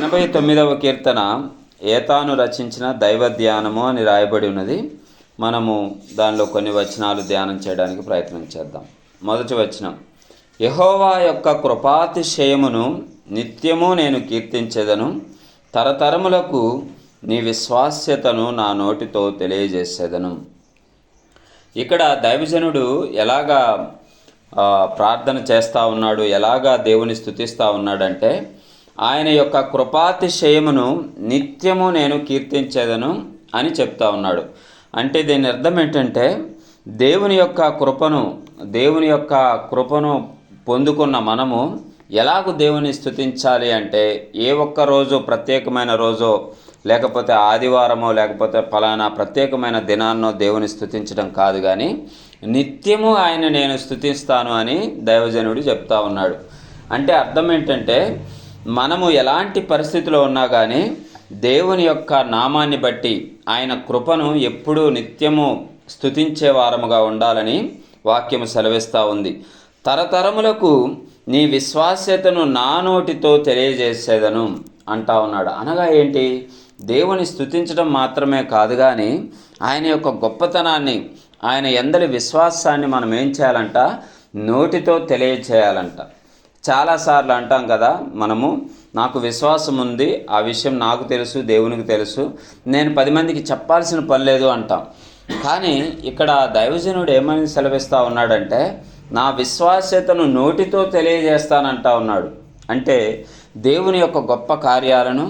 89వ కీర్తన Ethan రచించిన దైవ ధ్యానము అని రాయబడి ఉన్నది. మనము దానిలో కొన్ని వచనాలు ధ్యానం చేయడానికి ప్రయత్నం చేద్దాం. మొదటి వచనం, యెహోవా యొక్క కృపాతిశయమును నిత్యము నేను కీర్తించెదను, తరతరములకు నీ విశ్వాస్యతను నా నోటితో తెలియజేసేదను. ఇక్కడ దైవజనుడు ఎలాగా ప్రార్థన చేస్తూ ఉన్నాడు, ఎలాగా దేవుని స్తుతిస్తూ ఉన్నాడంటే, ఆయన యొక్క కృపాతిశయమును నిత్యము నేను కీర్తించేదను అని చెప్తా ఉన్నాడు. అంటే దీని అర్థం ఏంటంటే, దేవుని యొక్క కృపను పొందుకున్న మనము ఎలాగూ దేవుని స్తుతించాలి అంటే, ఏ ఒక్క రోజు ప్రత్యేకమైన రోజో, లేకపోతే ఆదివారమో, లేకపోతే ఫలానా ప్రత్యేకమైన దినాన్నో దేవుని స్తుతించడం కాదు, కానీ నిత్యము ఆయన నేను స్తుతిస్తాను అని దైవజనుడు చెప్తా ఉన్నాడు. అంటే అర్థం ఏంటంటే, మనము ఎలాంటి పరిస్థితిలో ఉన్నా కానీ దేవుని యొక్క నామాన్ని బట్టి ఆయన కృపను ఎప్పుడూ నిత్యము స్తుతించే వారముగా ఉండాలని వాక్యము సెలవిస్తూ ఉంది. తరతరములకు నీ విశ్వాస్యతను నా నోటితో తెలియజేసేదను అంటా ఉన్నాడు. అనగా ఏంటి? దేవుని స్తుతించడం మాత్రమే కాదు, కానీ ఆయన యొక్క గొప్పతనాన్ని, ఆయన యందలి విశ్వాసాన్ని మనం ఏం చేయాలంట? నోటితో తెలియచేయాలంట. చాలాసార్లు అంటాం కదా మనము, నాకు విశ్వాసం ఉంది, ఆ విషయం నాకు తెలుసు, దేవునికి తెలుసు, నేను 10 మందికి చెప్పాల్సిన పని లేదు అంటాం. కానీ ఇక్కడ దైవజనుడు ఏమని సెలవిస్తూ ఉన్నాడంటే, నా విశ్వాస్యతను నోటితో తెలియజేస్తానంటా ఉన్నాడు. అంటే దేవుని యొక్క గొప్ప కార్యాలను,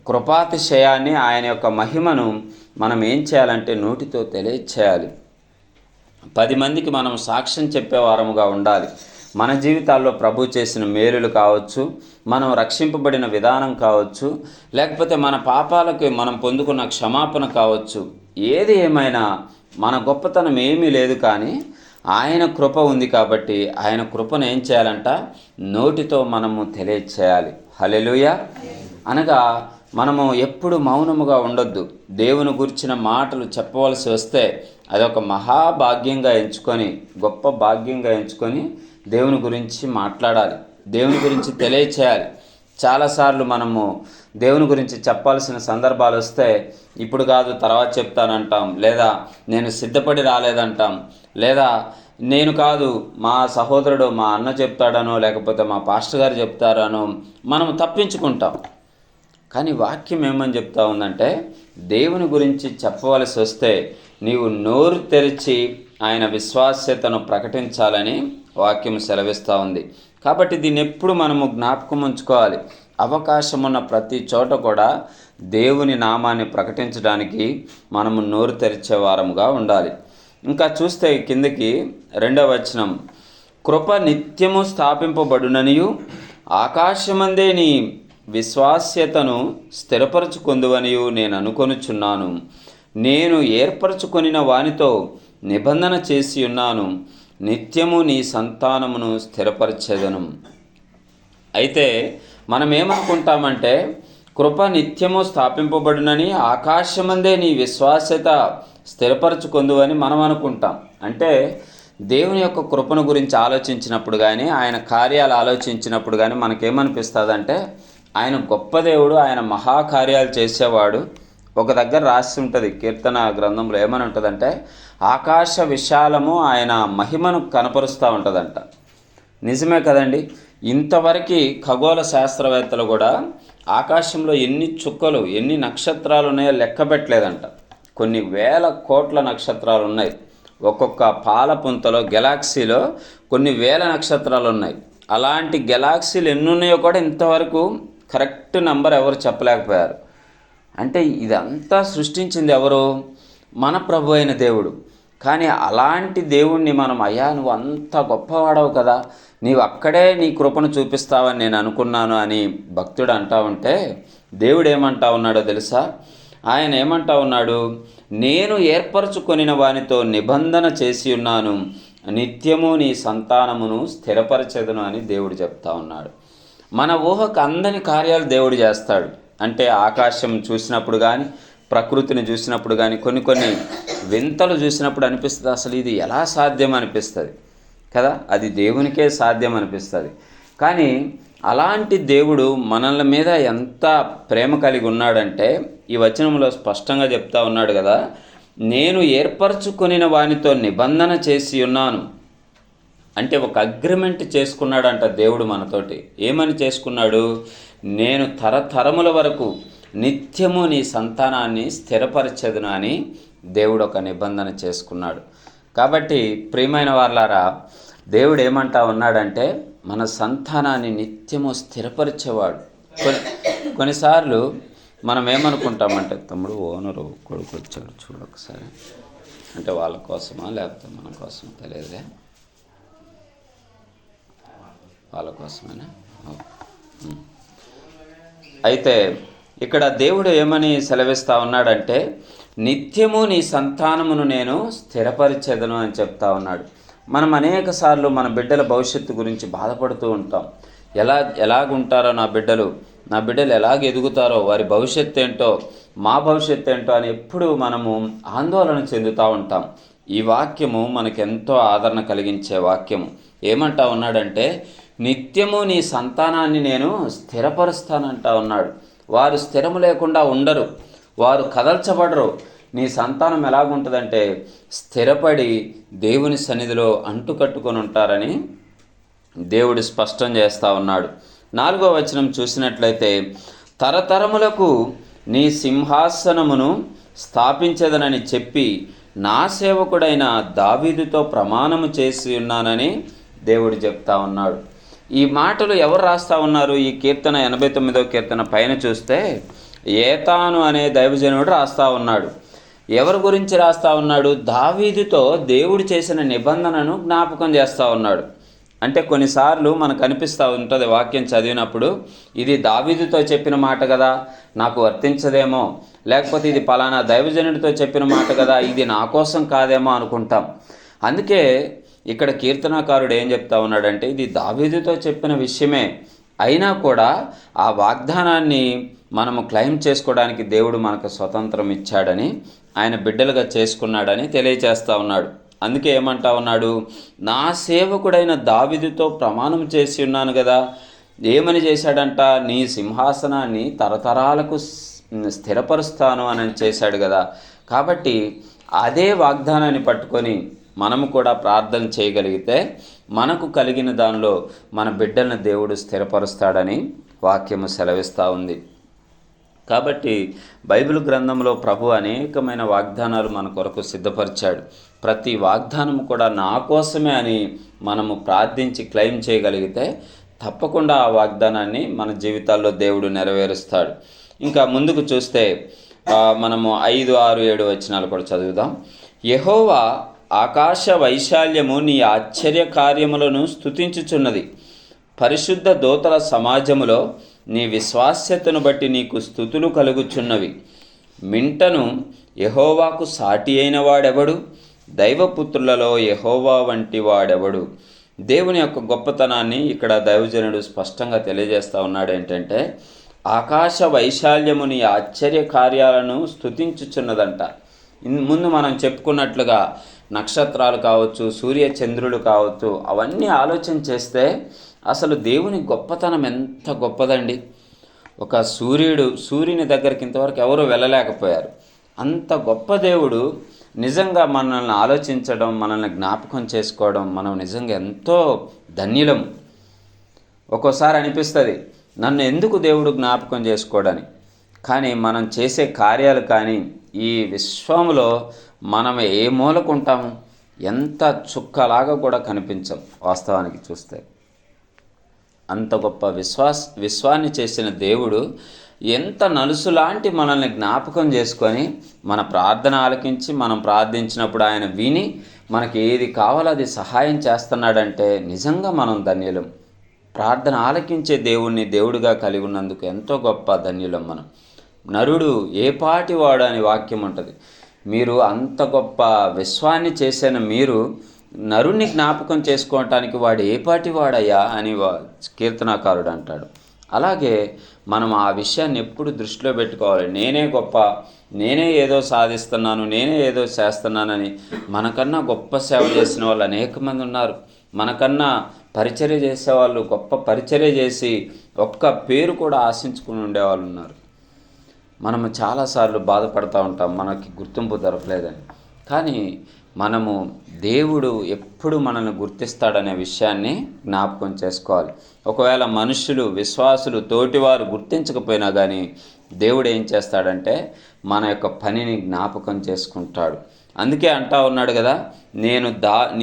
కృపాతిశయాన్ని, ఆయన యొక్క మహిమను మనం ఏం చేయాలంటే నోటితో తెలియచేయాలి. 10 మందికి మనం సాక్ష్యం చెప్పేవారముగా ఉండాలి. మన జీవితాల్లో ప్రభు చేసిన మేలులు కావచ్చు, మనం రక్షింపబడిన విధానం కావచ్చు, లేకపోతే మన పాపాలకు మనం పొందుకున్న క్షమాపణ కావచ్చు, ఏది ఏమైనా మన గొప్పతనం ఏమీ లేదు, కానీ ఆయన కృప ఉంది కాబట్టి ఆయన కృపను ఏం చేయాలంట? నోటితో మనము తెలియచేయాలి. హల్లెలూయా. అనగా మనము ఎప్పుడు మౌనముగా ఉండొద్దు. దేవుని గురించిన మాటలు చెప్పవలసి వస్తే అదొక మహాభాగ్యంగా ఎంచుకొని, గొప్ప భాగ్యంగా ఎంచుకొని దేవుని గురించి మాట్లాడాలి, దేవుని గురించి తెలియచేయాలి. చాలాసార్లు మనము దేవుని గురించి చెప్పాల్సిన సందర్భాలు వస్తే ఇప్పుడు కాదు తర్వాత చెప్తానంటాం, లేదా నేను సిద్ధపడి రాలేదంటాం, లేదా నేను కాదు మా సహోదరుడు, మా అన్న చెప్తాడనో, లేకపోతే మా పాస్టర్ గారు చెప్తారనో మనం తప్పించుకుంటాం. కానీ వాక్యం ఏమని చెప్తా ఉందంటే, దేవుని గురించి చెప్పవలసి వస్తే నీవు నోరు తెరిచి ఆయన విశ్వాస్యతను ప్రకటించాలని వాక్యం సెలవిస్తూ ఉంది. కాబట్టి దీన్ని ఎప్పుడు మనము జ్ఞాపకం ఉంచుకోవాలి. అవకాశం ఉన్న ప్రతి చోట కూడా దేవుని నామాన్ని ప్రకటించడానికి మనము నోరు తెరిచే వారముగా ఉండాలి. ఇంకా చూస్తే కిందకి 2వ వచనం, కృప నిత్యము స్థాపింపబడుననియు ఆకాశమందే నీ విశ్వాస్యతను స్థిరపరచుకొందువనియు నేను అనుకొనుచున్నాను. నేను ఏర్పరచుకొనిన వానితో నిబంధన చేసి ఉన్నాను, నిత్యము నీ సంతానమును స్థిరపరచెదను. అయితే మనం ఏమనుకుంటామంటే, కృప నిత్యము స్థాపింపబడునని ఆకాశమందే నీ విశ్వాస్యత స్థిరపరచుకొందువని మనం అనుకుంటాం. అంటే దేవుని యొక్క కృపను గురించి ఆలోచించినప్పుడు కానీ, ఆయన కార్యాలు ఆలోచించినప్పుడు కానీ మనకేమనిపిస్తుందంటే, ఆయన గొప్ప దేవుడు, ఆయన మహాకార్యాలు చేసేవాడు. ఒక దగ్గర రాసి ఉంటుంది కీర్తన గ్రంథంలో, ఏమని ఉంటుందంటే, ఆకాశ విశాలము ఆయన మహిమను కనపరుస్తూ ఉంటుందంట. నిజమే కదండి. ఇంతవరకు ఖగోళ శాస్త్రవేత్తలు కూడా ఆకాశంలో ఎన్ని చుక్కలు, ఎన్ని నక్షత్రాలు ఉన్నాయో లెక్క పెట్టలేదంట. కొన్ని వేల కోట్ల నక్షత్రాలు ఉన్నాయి. ఒక్కొక్క పాల పుంతలో, గెలాక్సీలో కొన్ని వేల నక్షత్రాలు ఉన్నాయి. అలాంటి గెలాక్సీలు ఎన్ని ఉన్నాయో కూడా ఇంతవరకు కరెక్ట్ నెంబర్ ఎవరు చెప్పలేకపోయారు. అంటే ఇదంతా సృష్టించింది ఎవరు? మన ప్రభు అయిన దేవుడు. కానీ అలాంటి దేవుణ్ణి మనం, అయ్యా నువ్వు అంత గొప్పవాడవు కదా, నీవు అక్కడే నీ కృపను చూపిస్తావని నేను అనుకున్నాను అని భక్తుడు అంటా ఉంటే, దేవుడు ఏమంటా ఉన్నాడో తెలుసా? ఆయన ఏమంటా ఉన్నాడు? నేను ఏర్పరచుకొనిన వానితో నిబంధన చేసి ఉన్నాను, నిత్యము నీ సంతానమును స్థిరపరచెదను అని దేవుడు చెప్తా ఉన్నాడు. మన ఊహకు అందని కార్యాలు దేవుడు చేస్తాడు. అంటే ఆకాశం చూసినప్పుడు కానీ, ప్రకృతిని చూసినప్పుడు కానీ, కొన్ని వింతలు చూసినప్పుడు అనిపిస్తుంది, అసలు ఇది ఎలా సాధ్యం అనిపిస్తుంది కదా, అది దేవునికే సాధ్యం అనిపిస్తుంది. కానీ అలాంటి దేవుడు మనల మీద ఎంత ప్రేమ కలిగి ఉన్నాడంటే ఈ వచనంలో స్పష్టంగా చెప్తా ఉన్నాడు కదా, నేను ఏర్పరచుకొనిన వానితో నిబంధన చేసి ఉన్నాను. అంటే ఒక అగ్రిమెంట్ చేసుకున్నాడంట దేవుడు మనతోటి. ఏమని చేసుకున్నాడు? నేను తరతరముల వరకు నిత్యము నీ సంతానాన్ని స్థిరపరచెదను అని దేవుడు ఒక నిబంధన చేసుకున్నాడు. కాబట్టి ప్రియమైన వాళ్ళారా, దేవుడు ఏమంటా ఉన్నాడంటే మన సంతానాన్ని నిత్యము స్థిరపరిచేవాడు. కొన్నిసార్లు మనం ఏమనుకుంటామంటే, తమ్ముడు ఓనరు కొడుకు వచ్చాడు చూడు ఒకసారి, అంటే వాళ్ళ కోసమా లేకపోతే మన కోసమా తెలియదులే, వాళ్ళ కోసమేనా? అయితే ఇక్కడ దేవుడు ఏమని సెలవిస్తూ ఉన్నాడంటే, నిత్యము నీ సంతానమును నేను స్థిరపరిచేదను అని చెప్తా ఉన్నాడు. మనం అనేక సార్లు మన బిడ్డల భవిష్యత్తు గురించి బాధపడుతూ ఉంటాం. ఎలాగుంటారో నా బిడ్డలు ఎలాగ ఎదుగుతారో, వారి భవిష్యత్తు ఏంటో, మా భవిష్యత్తు ఏంటో అని ఎప్పుడు మనము ఆందోళన చెందుతూ ఉంటాం. ఈ వాక్యము మనకెంతో ఆదరణ కలిగించే వాక్యము. ఏమంటా ఉన్నాడంటే, నిత్యము నీ సంతానాన్ని నేను స్థిరపరుస్తానంటా ఉన్నాడు. వారు స్థిరము లేకుండా ఉండరు, వారు కదల్చబడరు. నీ సంతానం ఎలాగుంటుందంటే స్థిరపడి దేవుని సన్నిధిలో అంటుకట్టుకొని ఉంటారని దేవుడు స్పష్టం చేస్తూ ఉన్నాడు. 4వ వచనం చూసినట్లయితే, తరతరములకు నీ సింహాసనమును స్థాపించదనని చెప్పి నా సేవకుడైన దావీదుతో ప్రమాణము చేసి ఉన్నానని దేవుడు చెప్తా ఉన్నాడు. ఈ మాటలు ఎవరు రాస్తా ఉన్నారు? ఈ కీర్తన 89వ కీర్తన పైన చూస్తే ఏతాను అనే దైవజనుడు రాస్తా ఉన్నాడు. ఎవరి గురించి రాస్తా ఉన్నాడు? దావీదుతో దేవుడు చేసిన నిబంధనను జ్ఞాపకం చేస్తూ ఉన్నాడు. అంటే కొన్నిసార్లు మనకు అనిపిస్తూ ఉంటుంది వాక్యం చదివినప్పుడు, ఇది దావీదుతో చెప్పిన మాట కదా, నాకు వర్తించదేమో, లేకపోతే ఇది పలానా దైవజనుడితో చెప్పిన మాట కదా, ఇది నా కోసం కాదేమో అనుకుంటాం. అందుకే ఇక్కడ కీర్తనాకారుడు ఏం చెప్తా ఉన్నాడంటే, ఇది దావీదుతో చెప్పిన విషయమే, అయినా కూడా ఆ వాగ్దానాన్ని మనము క్లెయిమ్ చేసుకోవడానికి దేవుడు మనకు స్వతంత్రం ఇచ్చాడని, ఆయన బిడ్డలుగా చేసుకున్నాడని తెలియచేస్తూ ఉన్నాడు. అందుకే ఏమంటా ఉన్నాడు? నా సేవకుడైన దావీదుతో ప్రమాణం చేసి ఉన్నాను కదా. ఏమని చేశాడంట? నీ సింహాసనాన్ని తరతరాలకు స్థిరపరుస్తాను అని చేశాడు కదా. కాబట్టి అదే వాగ్దానాన్ని పట్టుకొని మనము కూడా ప్రార్థన చేయగలిగితే మనకు కలిగిన దానిలో మన బిడ్డలను దేవుడు స్థిరపరుస్తాడని వాక్యము సెలవిస్తూ ఉంది. కాబట్టి బైబిల్ గ్రంథంలో ప్రభు అనేకమైన వాగ్దానాలు మన కొరకు సిద్ధపరిచాడు. ప్రతి వాగ్దానం కూడా నా కోసమే అని మనము ప్రార్థించి క్లెయిమ్ చేయగలిగితే తప్పకుండా ఆ వాగ్దానాన్ని మన జీవితాల్లో దేవుడు నెరవేరుస్తాడు. ఇంకా ముందుకు చూస్తే మనము 5, 6, 7 వచనాలు కూడా చదువుదాం. యెహోవా ఆకాశ వైశాల్యము నీ ఆశ్చర్య కార్యములను స్తుతించుచున్నది. పరిశుద్ధ దూతల సమాజములో నీ విశ్వాస్యతను బట్టి నీకు స్తుతులు కలుగుచున్నవి. మింటను యెహోవాకు సాటి అయిన వాడెవడు? దైవపుత్రులలో యెహోవా వంటి వాడెవడు? దేవుని యొక్క గొప్పతనాన్ని ఇక్కడ దైవజనుడు స్పష్టంగా తెలియజేస్తూ ఉన్నాడు. ఏంటంటే, ఆకాశ వైశాల్యము నీ ఆశ్చర్య కార్యాలను స్తుతించుచున్నదంట. ముందు మనం చెప్పుకున్నట్లుగా నక్షత్రాలు కావచ్చు, సూర్య చంద్రులు కావచ్చు, అవన్నీ ఆలోచన చేస్తే అసలు దేవుని గొప్పతనం ఎంత గొప్పదండి. ఒక సూర్యుని దగ్గరికి ఇంతవరకు ఎవరు వెళ్ళలేకపోయారు. అంత గొప్ప దేవుడు నిజంగా మనల్ని ఆలోచించడం, మనల్ని జ్ఞాపకం చేసుకోవడం, మనం నిజంగా ఎంతో ధన్యులం. ఒక్కోసారి అనిపిస్తుంది, నన్ను ఎందుకు దేవుడు జ్ఞాపకం చేసుకోవడానికి. కానీ మనం చేసే కార్యాలు కానీ ఈ విశ్వంలో మనం ఏ మూలకుంటాము, ఎంత చుక్కలాగా కూడా కనిపించం వాస్తవానికి చూస్తే. అంత గొప్ప విశ్వాన్ని చేసిన దేవుడు ఎంత నలుసులాంటి మనల్ని జ్ఞాపకం చేసుకొని మన ప్రార్థన ఆలకించి మనం ప్రార్థించినప్పుడు ఆయన విని మనకి ఏది కావాలో అది సహాయం చేస్తున్నాడంటే నిజంగా మనం ధన్యులం. ప్రార్థన ఆలకించే దేవుణ్ణి దేవుడిగా కలిగి ఉన్నందుకు ఎంతో గొప్ప ధన్యులం మనం. నరుడు ఏ పాటి వాడు అని వాక్యం ఉంటుంది. మీరు అంత గొప్ప విశ్వాన్ని చేసిన మీరు నరుణ్ణి జ్ఞాపకం చేసుకోవటానికి వాడు ఏ పాటి వాడయ్యా అని కీర్తనాకారుడు అంటాడు. అలాగే మనం ఆ విషయాన్ని ఎప్పుడు దృష్టిలో పెట్టుకోవాలి. నేనే గొప్ప, నేనే ఏదో సాధిస్తున్నాను, నేనే ఏదో చేస్తున్నానని మనకన్నా గొప్ప సేవ చేసిన వాళ్ళు అనేక మంది ఉన్నారు. మనకన్నా పరిచర్య చేసేవాళ్ళు గొప్ప పరిచర్య చేసి ఒక్క పేరు కూడా ఆశించుకుని ఉండేవాళ్ళు ఉన్నారు. మనము చాలాసార్లు బాధపడుతూ ఉంటాం మనకి గుర్తింపు దొరకలేదని. కానీ మనము దేవుడు ఎప్పుడు మనల్ని గుర్తిస్తాడనే విషయాన్ని జ్ఞాపకం చేసుకోవాలి. ఒకవేళ మనుషులు, విశ్వాసులు, తోటివారు గుర్తించకపోయినా కానీ దేవుడు ఏం చేస్తాడంటే మన యొక్క పనిని జ్ఞాపకం చేసుకుంటాడు. అందుకే అంటా ఉన్నాడు కదా, నేను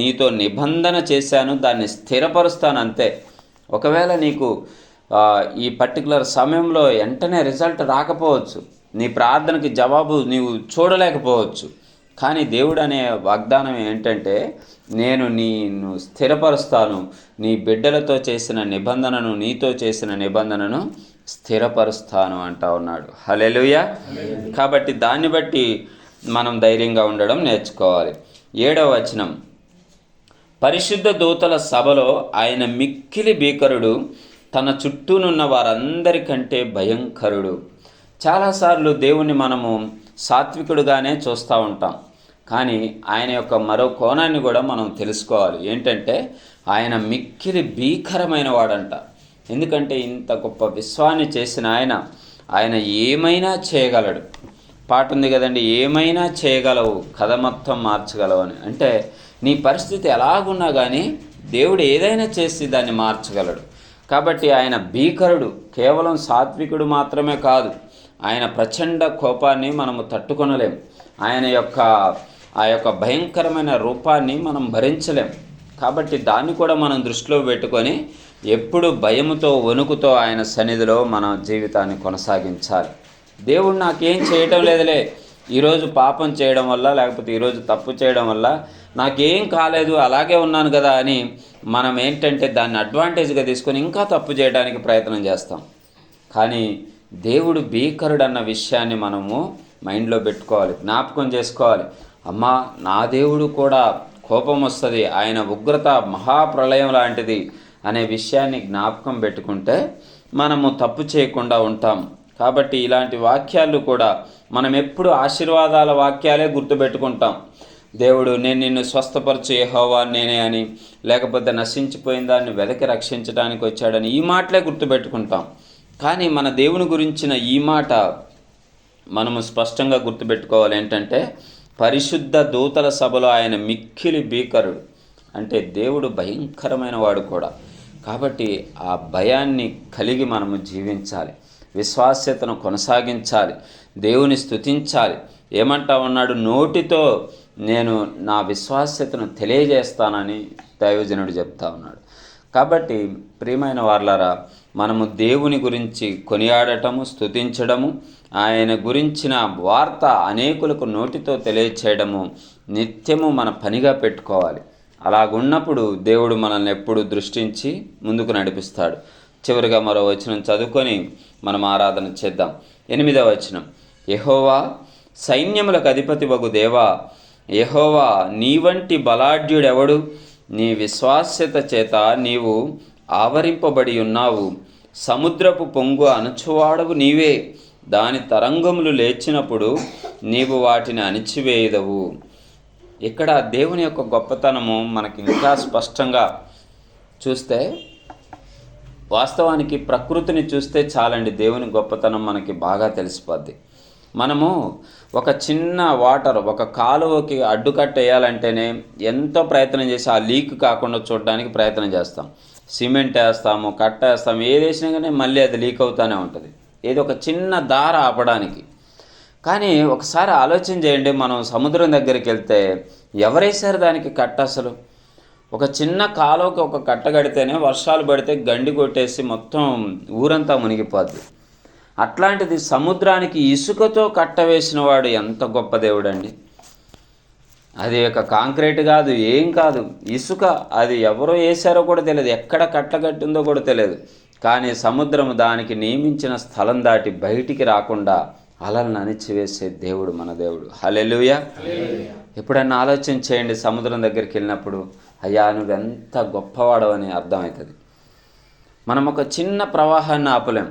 నీతో నిబంధన చేశాను, దాన్ని స్థిరపరుస్తాను అంతే. ఒకవేళ నీకు ఈ పర్టికులర్ సమయంలో వెంటనే రిజల్ట్ రాకపోవచ్చు, నీ ప్రార్థనకి జవాబు నీవు చూడలేకపోవచ్చు, కానీ దేవుడు అనే వాగ్దానం ఏంటంటే నేను నిన్ను స్థిరపరుస్తాను, నీ బిడ్డలతో చేసిన నిబంధనను, నీతో చేసిన నిబంధనను స్థిరపరుస్తాను అంటా ఉన్నాడు. హల్లెలూయా. కాబట్టి దాన్ని బట్టి మనం ధైర్యంగా ఉండడం నేర్చుకోవాలి. 7వ వచనం, పరిశుద్ధ దూతల సభలో ఆయన మిక్కిలి భీకరుడు, తన చుట్టూనున్న వారందరికంటే భయంకరుడు. చాలాసార్లు దేవుణ్ణి మనము సాత్వికుడుగానే చూస్తూ ఉంటాం, కానీ ఆయన యొక్క మరో కోణాన్ని కూడా మనం తెలుసుకోవాలి. ఏంటంటే ఆయన మిక్కిలి భీకరమైన వాడంట. ఎందుకంటే ఇంత గొప్ప విశ్వాన్ని చేసిన ఆయన ఏమైనా చేయగలడు. పాట ఉంది కదండి, ఏమైనా చేయగలవు, కథ మొత్తం మార్చగలవు అని. అంటే నీ పరిస్థితి ఎలాగున్నా కానీ దేవుడు ఏదైనా చేసి దాన్ని మార్చగలడు. కాబట్టి ఆయన భీకరుడు. కేవలం సాత్వికుడు మాత్రమే కాదు, ఆయన ప్రచండ కోపాన్ని మనము తట్టుకొనలేం. ఆయన ఆ యొక్క భయంకరమైన రూపాన్ని మనం భరించలేం. కాబట్టి దాన్ని కూడా మనం దృష్టిలో పెట్టుకొని ఎప్పుడు భయముతో, వణుకుతో ఆయన సన్నిధిలో మన జీవితాన్ని కొనసాగించాలి. దేవుడు నాకేం చేయటం లేదులే, ఈరోజు పాపం చేయడం వల్ల, లేకపోతే ఈరోజు తప్పు చేయడం వల్ల నాకేం కాలేదు, అలాగే ఉన్నాను కదా అని మనం ఏంటంటే దాన్ని అడ్వాంటేజ్గా తీసుకొని ఇంకా తప్పు చేయడానికి ప్రయత్నం చేస్తాం. కానీ దేవుడు భీకరుడు అన్న విషయాన్ని మనము మైండ్లో పెట్టుకోవాలి, జ్ఞాపకం చేసుకోవాలి. అమ్మా, నా దేవుడు కూడా కోపం వస్తుంది, ఆయన ఉగ్రత మహాప్రళయం లాంటిది అనే విషయాన్ని జ్ఞాపకం పెట్టుకుంటే మనము తప్పు చేయకుండా ఉంటాం. కాబట్టి ఇలాంటి వాక్యాలు కూడా మనం ఎప్పుడు ఆశీర్వాదాల వాక్యాలే గుర్తుపెట్టుకుంటాం. దేవుడు నేను నిన్ను స్వస్థపరచు యెహోవా నేనే అని, లేకపోతే నశించిపోయిన దాన్ని వెదకి రక్షించడానికి వచ్చాడని ఈ మాటలే గుర్తుపెట్టుకుంటాం. కానీ మన దేవుని గురించిన ఈ మాట మనము స్పష్టంగా గుర్తుపెట్టుకోవాలి. ఏంటంటే పరిశుద్ధ దూతల సభలో ఆయన మిక్కిలి భీకరుడు. అంటే దేవుడు భయంకరమైన వాడు కూడా. కాబట్టి ఆ భయాన్ని కలిగి మనము జీవించాలి, విశ్వాస్యతను కొనసాగించాలి, దేవుని స్తుతించాలి. ఏమంటా ఉన్నాడు, నోటితో నేను నా విశ్వాస్యతను తెలియజేస్తానని దైవజనుడు చెప్తా ఉన్నాడు. కాబట్టి ప్రియమైన వారలారా, మనము దేవుని గురించి కొనియాడటము, స్తుతించడము, ఆయన గురించిన వార్త అనేకులకు నోటితో తెలియచేయడము నిత్యము మన పనిగా పెట్టుకోవాలి. అలాగున్నప్పుడు దేవుడు మనల్ని ఎప్పుడు దృష్టించి ముందుకు నడిపిస్తాడు. చివరిగా మరో వచనం చదువుకొని మనం ఆరాధన చేద్దాం. 8వ వచనం, యెహోవా సైన్యములకు అధిపతి వగు దేవా, యెహోవా నీ వంటి బలాఢ్యుడెవడు? నీ విశ్వాస్యత చేత నీవు ఆవరింపబడి ఉన్నావు. సముద్రపు పొంగు అణచువాడవు నీవే, దాని తరంగములు లేచినప్పుడు నీవు వాటిని అణిచివేయదవు. ఇక్కడ దేవుని యొక్క గొప్పతనము మనకి ఇంకా స్పష్టంగా చూస్తే, వాస్తవానికి ప్రకృతిని చూస్తే చాలండి, దేవుని గొప్పతనం మనకి బాగా తెలిసిపోద్ది. మనము ఒక చిన్న వాటర్, ఒక కాలువకి అడ్డుకట్ట వేయాలంటేనే ఎంతో ప్రయత్నం చేసి ఆ లీక్ కాకుండా చూడడానికి ప్రయత్నం చేస్తాం. సిమెంట్ వేస్తాము, కట్ట వేస్తాము, ఏది వేసినా కానీ మళ్ళీ అది లీక్ అవుతూనే ఉంటుంది, ఏదో ఒక చిన్న దార ఆపడానికి. కానీ ఒకసారి ఆలోచన చేయండి, మనం సముద్రం దగ్గరికి వెళ్తే ఎవరేసారు దానికి కట్ట? అసలు ఒక చిన్న కాలువకి ఒక కట్ట కడితేనే వర్షాలు పడితే గండి కొట్టేసి మొత్తం ఊరంతా మునిగిపోద్ది. అట్లాంటిది సముద్రానికి ఇసుకతో కట్ట వేసిన వాడు ఎంత గొప్ప దేవుడు అండి. అది ఒక కాంక్రీట్ కాదు, ఏం కాదు, ఇసుక. అది ఎవరో వేసారో కూడా తెలియదు, ఎక్కడ కట్ట కట్టిందో కూడా తెలియదు. కానీ సముద్రము దానికి నియమించిన స్థలం దాటి బయటికి రాకుండా అలలను అణిచివేసే దేవుడు మన దేవుడు. హల్లెలూయా. ఎప్పుడన్నా ఆలోచన చేయండి, సముద్రం దగ్గరికి వెళ్ళినప్పుడు అయ్యా నువ్వెంత గొప్పవాడవని అర్థమవుతుంది. మనం ఒక చిన్న ప్రవాహాన్ని ఆపలేం,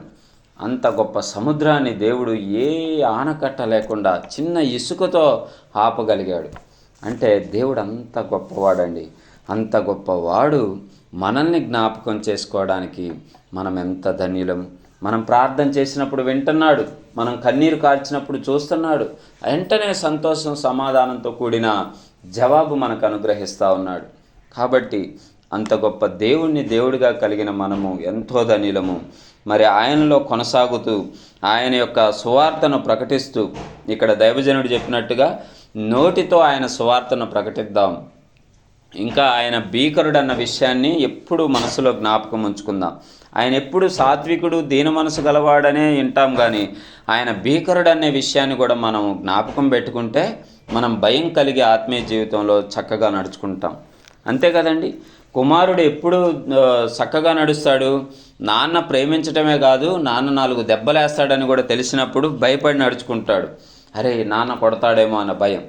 అంత గొప్ప సముద్రాన్ని దేవుడు ఏ ఆనకట్ట లేకుండా చిన్న ఇసుకతో ఆపగలిగాడు. అంటే దేవుడు అంత గొప్పవాడండి. అంత గొప్పవాడు మనల్ని జ్ఞాపకం చేసుకోవడానికి మనం ఎంత ధన్యులం. మనం ప్రార్థన చేసినప్పుడు వింటున్నాడు, మనం కన్నీరు కార్చినప్పుడు చూస్తున్నాడు, వెంటనే సంతోషం సమాధానంతో కూడిన జవాబు మనకు అనుగ్రహిస్తూ ఉన్నాడు. కాబట్టి అంత గొప్ప దేవుణ్ణి దేవుడిగా కలిగిన మనము ఎంతో ధన్యులము. మరి ఆయనలో కొనసాగుతూ ఆయన యొక్క సువార్తను ప్రకటిస్తూ, ఇక్కడ దైవజనుడు చెప్పినట్టుగా నోటితో ఆయన సువార్తను ప్రకటిద్దాం. ఇంకా ఆయన భీకరుడు అన్న విషయాన్ని ఎప్పుడు మనసులో జ్ఞాపకం ఉంచుకుందాం. ఆయన ఎప్పుడు సాత్వికుడు, దీన మనసు గలవాడనే వింటాం, కానీ ఆయన భీకరుడు అనే విషయాన్ని కూడా మనం జ్ఞాపకం పెట్టుకుంటే మనం భయం కలిగి ఆత్మీయ జీవితంలో చక్కగా నడుచుకుంటాం. అంతే కదండి. కుమారుడు ఎప్పుడు చక్కగా నడుస్తాడు? నాన్న ప్రేమించటమే కాదు, నాన్న 4 దెబ్బలేస్తాడని కూడా తెలిసినప్పుడు భయపడి నడుచుకుంటాడు. అరే నాన్న కొడతాడేమో అన్న భయం.